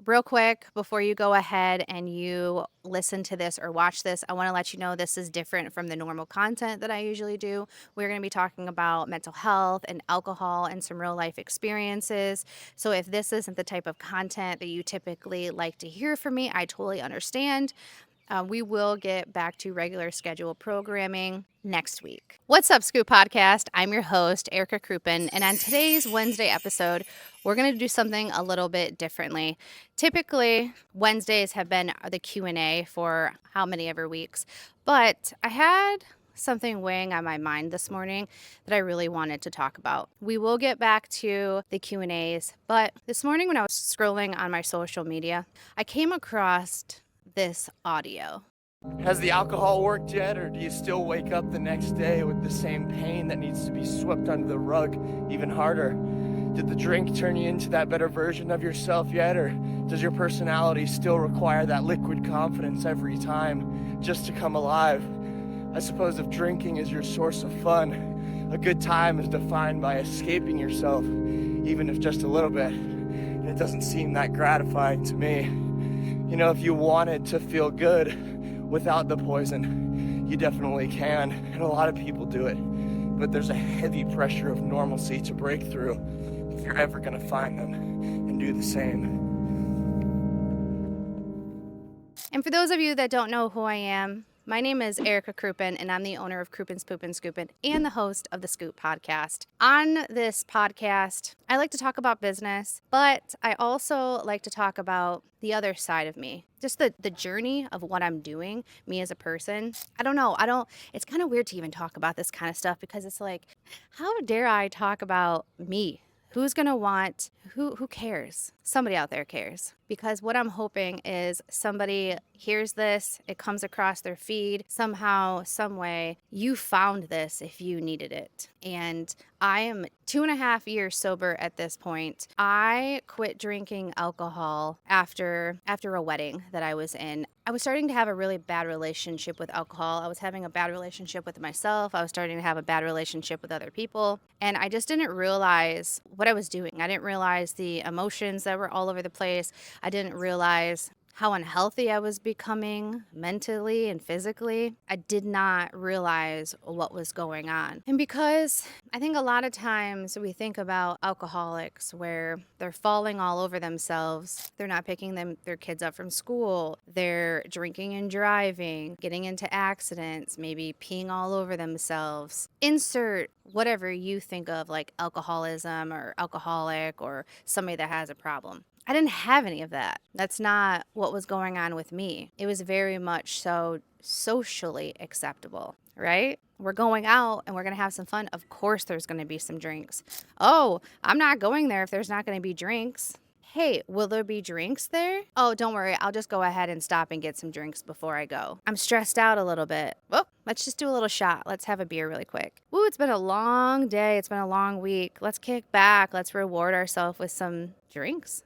real quick, before you go ahead and you listen to this or watch this, I want to let you know this is different from the normal content that I usually do. We're going to be talking about mental health and alcohol and some real life experiences. So if this isn't the type of content that you typically like to hear from me, I totally understand. We will get back to regular scheduled programming next week. What's up, Scoop Podcast? I'm your host, Erica Kruppen, and on today's Wednesday episode, we're going to do something a little bit differently. Typically, Wednesdays have been the Q&A for how many ever weeks, but I had something weighing on my mind this morning that I really wanted to talk about. We will get back to the Q&As, but this morning when I was scrolling on my social media, I came across this audio. Has the alcohol worked yet, or do you still wake up the next day with the same pain that needs to be swept under the rug even harder? Did the drink turn you into that better version of yourself yet, or does your personality still require that liquid confidence every time just to come alive? I suppose if drinking is your source of fun, a good time is defined by escaping yourself, even if just a little bit. And it doesn't seem that gratifying to me. You know, if you wanted to feel good without the poison, you definitely can, and a lot of people do it. But there's a heavy pressure of normalcy to break through if you're ever going to find them and do the same. And for those of you that don't know who I am, my name is Erica Kruppen, and I'm the owner of Kruppen's Poopin' Scoopin' and the host of the Scoop Podcast. On this podcast, I like to talk about business, but I also like to talk about the other side of me, just the journey of what I'm doing, me as a person. It's kind of weird to even talk about this kind of stuff because it's like, how dare I talk about me? Who's going to want, who cares? Somebody out there cares. Because what I'm hoping is somebody hears this, it comes across their feed, somehow, some way, you found this if you needed it. And I am 2.5 years sober at this point. I quit drinking alcohol after a wedding that I was in. I was starting to have a really bad relationship with alcohol. I was having a bad relationship with myself. I was starting to have a bad relationship with other people. And I just didn't realize what I was doing. I didn't realize the emotions that were all over the place. I didn't realize how unhealthy I was becoming mentally and physically. I did not realize what was going on. And because I think a lot of times we think about alcoholics where they're falling all over themselves, they're not picking their kids up from school, they're drinking and driving, getting into accidents, maybe peeing all over themselves. Insert whatever you think of like alcoholism or alcoholic or somebody that has a problem. I didn't have any of that. That's not what was going on with me. It was very much so socially acceptable, right? We're going out and we're going to have some fun. Of course, there's going to be some drinks. Oh, I'm not going there if there's not going to be drinks. Hey, will there be drinks there? Oh, don't worry. I'll just go ahead and stop and get some drinks before I go. I'm stressed out a little bit. Well, let's just do a little shot. Let's have a beer really quick. Woo, it's been a long day. It's been a long week. Let's kick back. Let's reward ourselves with some drinks.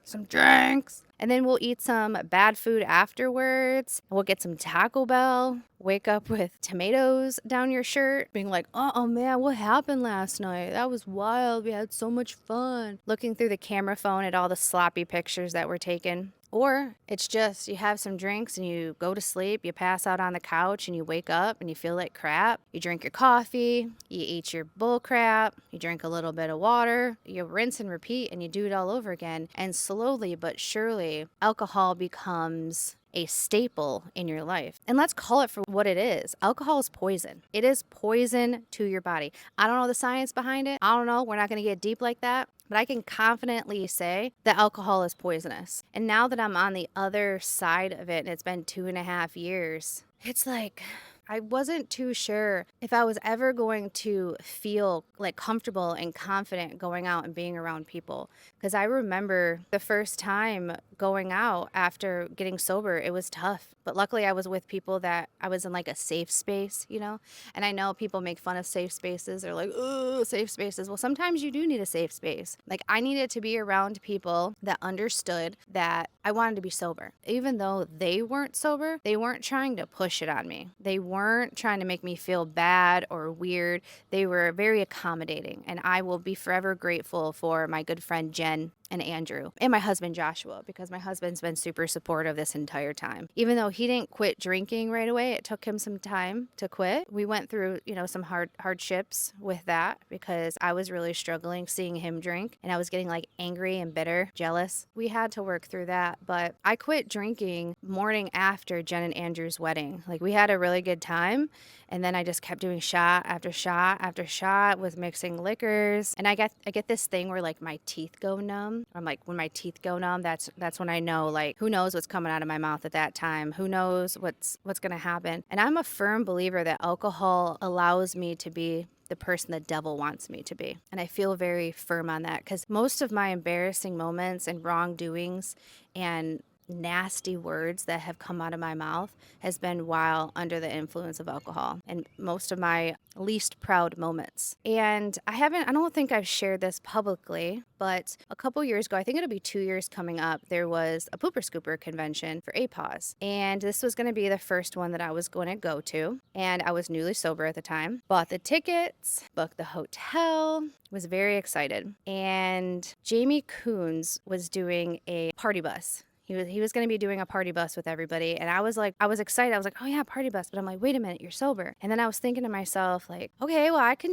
And then we'll eat some bad food afterwards. We'll get some Taco Bell. Wake up with tomatoes down your shirt. Being like, oh man, what happened last night? That was wild. We had so much fun. Looking through the camera phone at all the sloppy pictures that were taken. Or it's just you have some drinks and you go to sleep, you pass out on the couch and you wake up and you feel like crap. You drink your coffee, you eat your bull crap, you drink a little bit of water, you rinse and repeat and you do it all over again. And slowly but surely, alcohol becomes a staple in your life. And let's call it for what it is. Alcohol is poison. It is poison to your body. I don't know the science behind it. I don't know. We're not going to get deep like that. But I can confidently say that alcohol is poisonous. And now that I'm on the other side of it, and it's been 2.5 years, it's like I wasn't too sure if I was ever going to feel like comfortable and confident going out and being around people. Because I remember the first time going out after getting sober, it was tough. But luckily I was with people that I was in like a safe space, you know? And I know people make fun of safe spaces. They're like, oh, safe spaces. Well, sometimes you do need a safe space. Like I needed to be around people that understood that I wanted to be sober. Even though they weren't sober, they weren't trying to push it on me. They weren't trying to make me feel bad or weird. They were very accommodating. And I will be forever grateful for my good friend Jen and Andrew and my husband Joshua, because my husband's been super supportive this entire time. Even though he didn't quit drinking right away, it took him some time to quit. We went through, some hardships with that because I was really struggling seeing him drink and I was getting like angry and bitter, jealous. We had to work through that, but I quit drinking morning after Jen and Andrew's wedding. Like we had a really good time, and then I just kept doing shot after shot after shot with mixing liquors. And I get this thing where like my teeth go numb. I'm like, when my teeth go numb, that's when I know, like, who knows what's coming out of my mouth at that time? Who knows what's gonna happen? And I'm a firm believer that alcohol allows me to be the person the devil wants me to be. And I feel very firm on that because most of my embarrassing moments and wrongdoings and nasty words that have come out of my mouth has been while under the influence of alcohol, and most of my least proud moments. And I don't think I've shared this publicly, but a couple years ago, I think it'll be 2 years coming up, there was a Pooper Scooper convention for APAWS. And this was going to be the first one that I was going to go to. And I was newly sober at the time, bought the tickets, booked the hotel, was very excited. And Jamie Coons was doing a party bus. He was going to be doing a party bus with everybody. And I was excited. I was like, oh yeah, party bus. But I'm like, wait a minute, you're sober. And then I was thinking to myself, like, okay, well, I can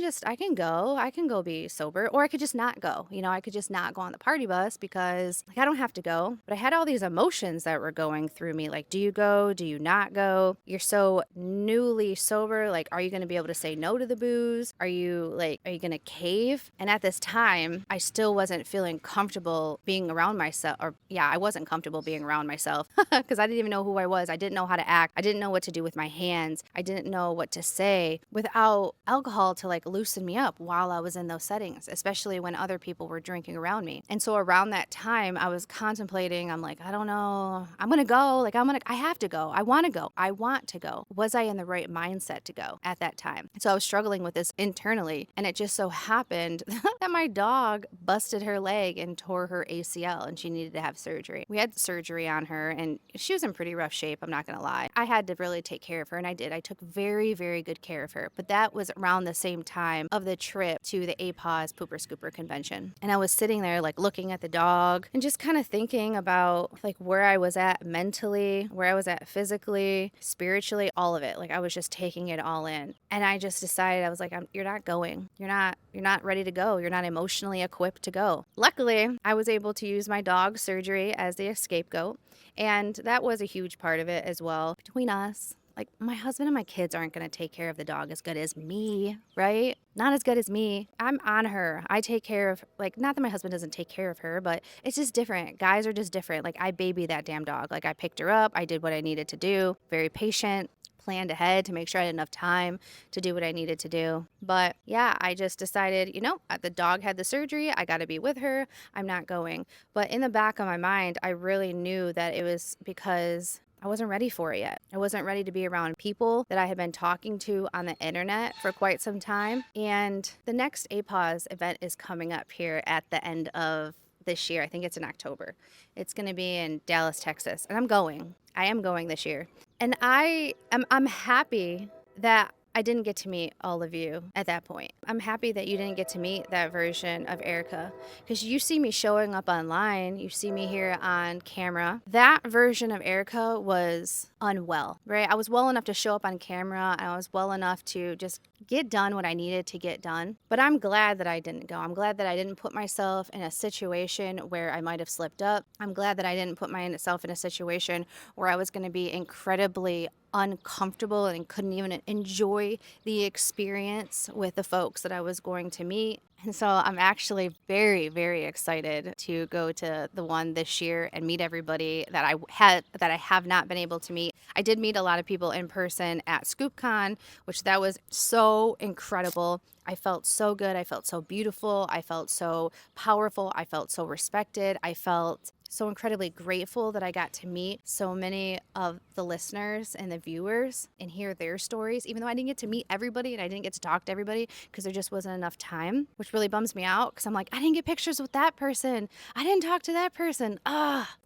go be sober, or I could just not go. I could just not go on the party bus because like I don't have to go. But I had all these emotions that were going through me. Like, do you go? Do you not go? You're so newly sober. Like, are you going to be able to say no to the booze? Are you going to cave? And at this time, I still wasn't feeling comfortable being around myself. I wasn't comfortable being around myself because I didn't even know who I was. I didn't know how to act. I didn't know what to do with my hands. I didn't know what to say without alcohol to like loosen me up while I was in those settings, especially when other people were drinking around me. And so around that time, I was contemplating, I'm like, I don't know, I'm going to go. Like, I have to go. I want to go. I want to go. Was I in the right mindset to go at that time? So I was struggling with this internally. And it just so happened that my dog busted her leg and tore her ACL and she needed to have surgery. We had surgery on her and she was in pretty rough shape. I'm not going to lie. I had to really take care of her, and I did. I took very, very good care of her. But that was around the same time of the trip to the APAWS Pooper Scooper convention. And I was sitting there like looking at the dog and just kind of thinking about like where I was at mentally, where I was at physically, spiritually, all of it. Like I was just taking it all in. And I just decided, I was like, you're not going. You're not ready to go. You're not emotionally equipped to go. Luckily, I was able to use my dog's surgery as the scapegoat. And that was a huge part of it as well. Between us, like my husband and my kids aren't going to take care of the dog as good as me, right? Not as good as me. I'm on her. I take care of, like, not that my husband doesn't take care of her, but it's just different. Guys are just different. Like I baby that damn dog. Like I picked her up. I did what I needed to do. Very patient. Planned ahead to make sure I had enough time to do what I needed to do. But yeah, I just decided, the dog had the surgery. I got to be with her. I'm not going. But in the back of my mind, I really knew that it was because I wasn't ready for it yet. I wasn't ready to be around people that I had been talking to on the internet for quite some time. And the next APAWS event is coming up here at the end of this year. I think it's in October. It's going to be in Dallas, Texas. And I'm going. I am going this year. And I'm happy that I didn't get to meet all of you at that point. I'm happy that you didn't get to meet that version of Erica, because you see me showing up online, you see me here on camera. That version of Erica was unwell, right? I was well enough to show up on camera, and I was well enough to just get done what I needed to get done. But I'm glad that I didn't go. I'm glad that I didn't put myself in a situation where I might have slipped up. I'm glad that I didn't put myself in a situation where I was going to be incredibly uncomfortable and couldn't even enjoy the experience with the folks that I was going to meet. And so I'm actually very, very excited to go to the one this year and meet everybody that I have not been able to meet. I did meet a lot of people in person at ScoopCon, which that was so incredible. I felt so good. I felt so beautiful. I felt so powerful. I felt so respected. I felt so incredibly grateful that I got to meet so many of the listeners and the viewers and hear their stories, even though I didn't get to meet everybody and I didn't get to talk to everybody because there just wasn't enough time, which really bums me out because I'm like, I didn't get pictures with that person. I didn't talk to that person.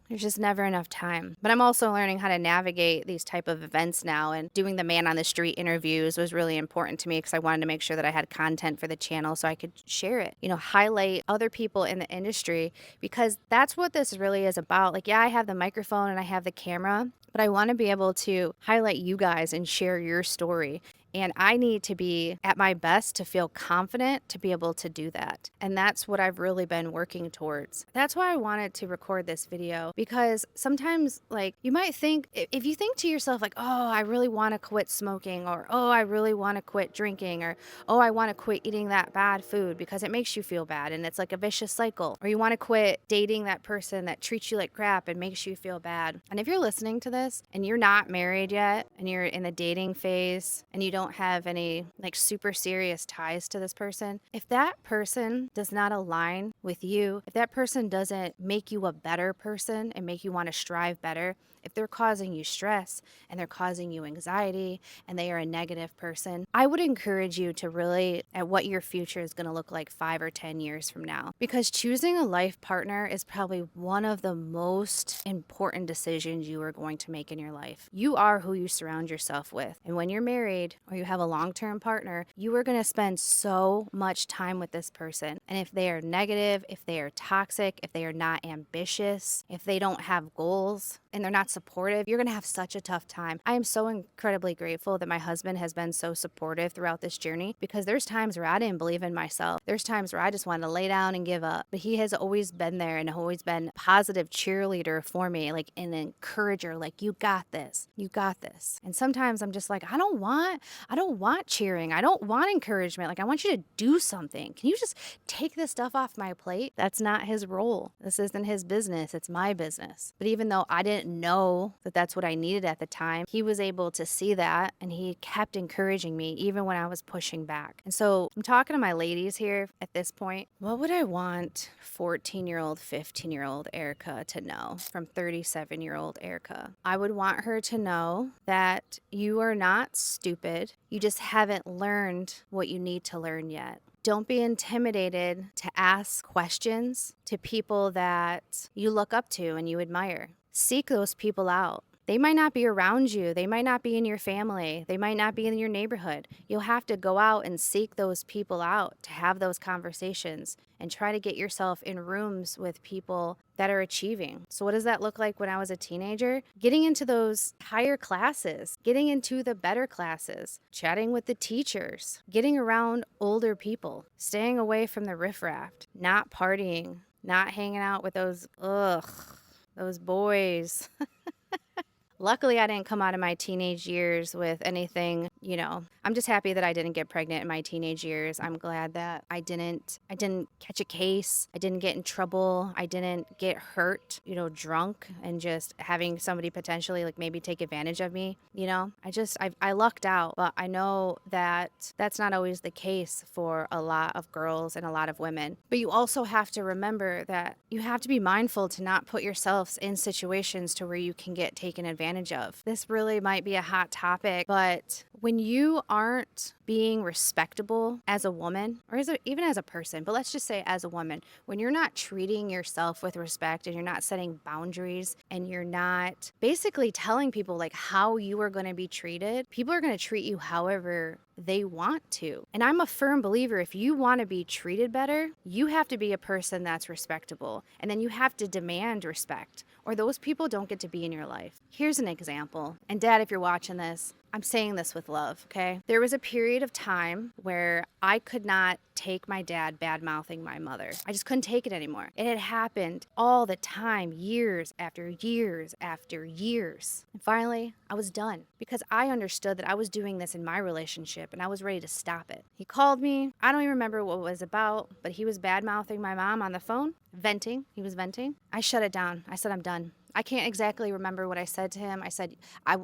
There's just never enough time. But I'm also learning how to navigate these type of events now, and doing the man on the street interviews was really important to me because I wanted to make sure that I had content for the channel so I could share it. Highlight other people in the industry, because that's what this really is about. Like, yeah, I have the microphone and I have the camera, but I want to be able to highlight you guys and share your story. And I need to be at my best to feel confident to be able to do that. And that's what I've really been working towards. That's why I wanted to record this video, because sometimes, like, you might think, if you think to yourself, like, oh, I really want to quit smoking, or oh, I really want to quit drinking, or oh, I want to quit eating that bad food because it makes you feel bad and it's like a vicious cycle, or you want to quit dating that person that treats you like crap and makes you feel bad. And if you're listening to this and you're not married yet and you're in the dating phase and you don't have any like super serious ties to this person, if that person does not align with you, if that person doesn't make you a better person and make you want to strive better, if they're causing you stress and they're causing you anxiety and they are a negative person, I would encourage you to really at what your future is going to look like 5 or 10 years from now. Because choosing a life partner is probably one of the most important decisions you are going to make in your life. You are who you surround yourself with. And when you're married or you have a long-term partner, you are going to spend so much time with this person. And if they are negative, if they are toxic, if they are not ambitious, if they don't have goals, and they're not supportive, you're going to have such a tough time. I am so incredibly grateful that my husband has been so supportive throughout this journey, because there's times where I didn't believe in myself. There's times where I just wanted to lay down and give up. But he has always been there and always been a positive cheerleader for me, like an encourager, like, you got this. You got this. And sometimes I'm just like, I don't want cheering. I don't want encouragement. Like, I want you to do something. Can you just take this stuff off my plate? That's not his role. This isn't his business. It's my business. But even though I didn't know that that's what I needed at the time, he was able to see that and he kept encouraging me even when I was pushing back. And so I'm talking to my ladies here at this point. What would I want 14-year-old, 15-year-old Erica to know from 37-year-old Erica? I would want her to know that you are not stupid. You just haven't learned what you need to learn yet. Don't be intimidated to ask questions to people that you look up to and you admire. Seek those people out. They might not be around you. They might not be in your family. They might not be in your neighborhood. You'll have to go out and seek those people out to have those conversations and try to get yourself in rooms with people that are achieving. So what does that look like when I was a teenager? Getting into those higher classes, getting into the better classes, chatting with the teachers, getting around older people, staying away from the riffraff, not partying, not hanging out with those boys. Luckily, I didn't come out of my teenage years with anything, I'm just happy that I didn't get pregnant in my teenage years. I'm glad that I didn't catch a case. I didn't get in trouble. I didn't get hurt, drunk and just having somebody potentially like maybe take advantage of me. I lucked out, but I know that that's not always the case for a lot of girls and a lot of women. But you also have to remember that you have to be mindful to not put yourselves in situations to where you can get taken advantage of. This really might be a hot topic, but when you aren't being respectable as a woman, or even as a person, but let's just say as a woman, when you're not treating yourself with respect and you're not setting boundaries and you're not basically telling people like how you are going to be treated, people are going to treat you however they want to. And I'm a firm believer, if you want to be treated better, you have to be a person that's respectable. And then you have to demand respect, or those people don't get to be in your life. Here's an example. And Dad, if you're watching this, I'm saying this with love, okay? There was a period of time where I could not take my dad bad-mouthing my mother. I just couldn't take it anymore. It had happened all the time, years after years after years. And finally, I was done because I understood that I was doing this in my relationship and I was ready to stop it. He called me. I don't even remember what it was about, but he was bad-mouthing my mom on the phone, venting. He was venting. I shut it down. I said, I'm done. I can't exactly remember what I said to him. I said,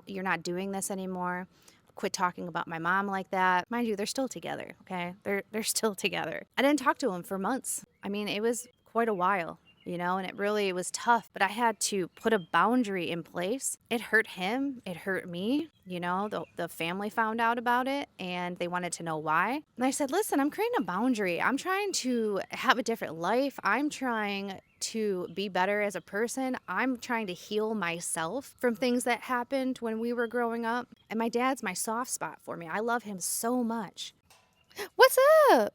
you're not doing this anymore. Quit talking about my mom like that. Mind you, they're still together, okay? They're still together. I didn't talk to him for months. I mean, it was quite a while. and it really was tough, but I had to put a boundary in place. It hurt him, it hurt me. The family found out about it and they wanted to know why. And I said, listen, I'm creating a boundary. I'm trying to have a different life. I'm trying to be better as a person. I'm trying to heal myself from things that happened when we were growing up. And my dad's my soft spot for me. I love him so much. What's up?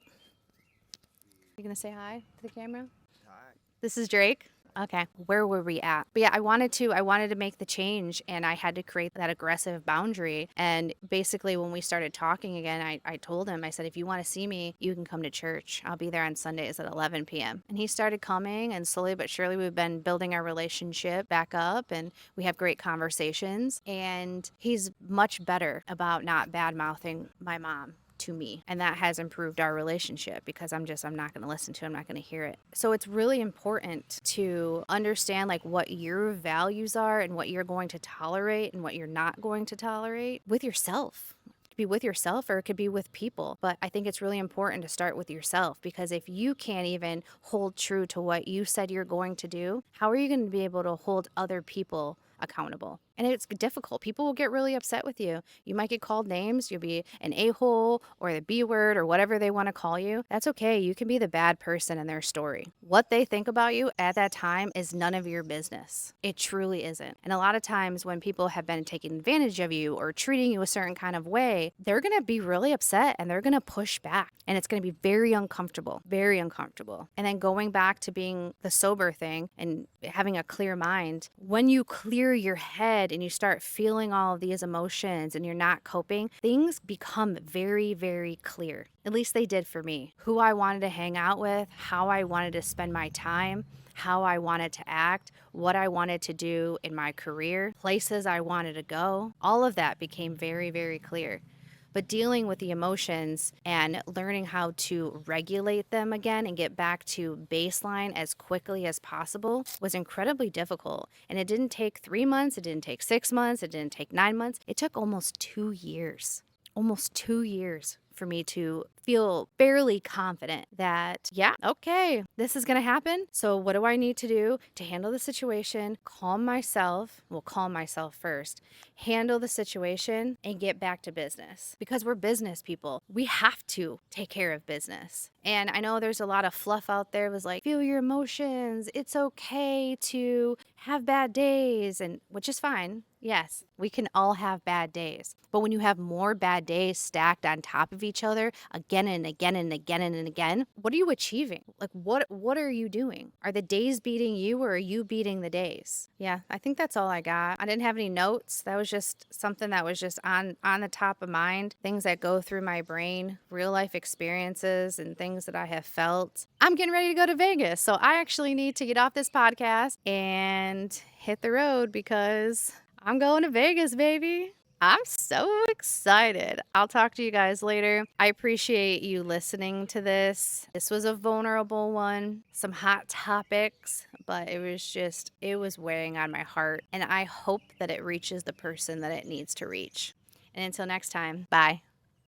You gonna say hi to the camera? Hi. This is Drake. Okay. Where were we at? But yeah, I wanted to make the change and I had to create that aggressive boundary. And basically when we started talking again, I told him, I said, if you want to see me, you can come to church. I'll be there on Sundays at 11 p.m. And he started coming, and slowly but surely we've been building our relationship back up and we have great conversations. And he's much better about not bad mouthing my mom to me, and that has improved our relationship because I'm not going to listen to it. I'm not going to hear it. So it's really important to understand like what your values are and what you're going to tolerate and what you're not going to tolerate with yourself. It could be with yourself or it could be with people, but I think it's really important to start with yourself, because if you can't even hold true to what you said you're going to do, how are you going to be able to hold other people accountable? And it's difficult. People will get really upset with you. You might get called names. You'll be an a-hole or the B word or whatever they want to call you. That's okay. You can be the bad person in their story. What they think about you at that time is none of your business. It truly isn't. And a lot of times when people have been taking advantage of you or treating you a certain kind of way, they're going to be really upset and they're going to push back. And it's going to be very uncomfortable, very uncomfortable. And then going back to being the sober thing and having a clear mind, when you clear your head and you start feeling all of these emotions and you're not coping, things become very, very clear. At least they did for me. Who I wanted to hang out with, how I wanted to spend my time, how I wanted to act, what I wanted to do in my career, places I wanted to go. All of that became very, very clear. But dealing with the emotions and learning how to regulate them again and get back to baseline as quickly as possible was incredibly difficult. And it didn't take 3 months, it didn't take 6 months, it didn't take 9 months. It took almost 2 years. Almost 2 years for me to feel fairly confident that, yeah, okay, this is going to happen. So, what do I need to do to handle the situation? Calm myself. Well, calm myself first. Handle the situation and get back to business, because we're business people. We have to take care of business. And I know there's a lot of fluff out there. It was like, feel your emotions. It's okay to have bad days, and which is fine. Yes, we can all have bad days. But when you have more bad days stacked on top of each other again and again and again and again, what are you achieving? Like what are you doing? Are the days beating you or are you beating the days? Yeah, I think that's all I got. I didn't have any notes. That was just something that was just on the top of mind, things that go through my brain, real life experiences and things that I have felt. I'm getting ready to go to Vegas, so I actually need to get off this podcast and hit the road because I'm going to Vegas, baby. I'm so excited. I'll talk to you guys later. I appreciate you listening to this. This was a vulnerable one, some hot topics, but it was weighing on my heart. And I hope that it reaches the person that it needs to reach. And until next time, bye.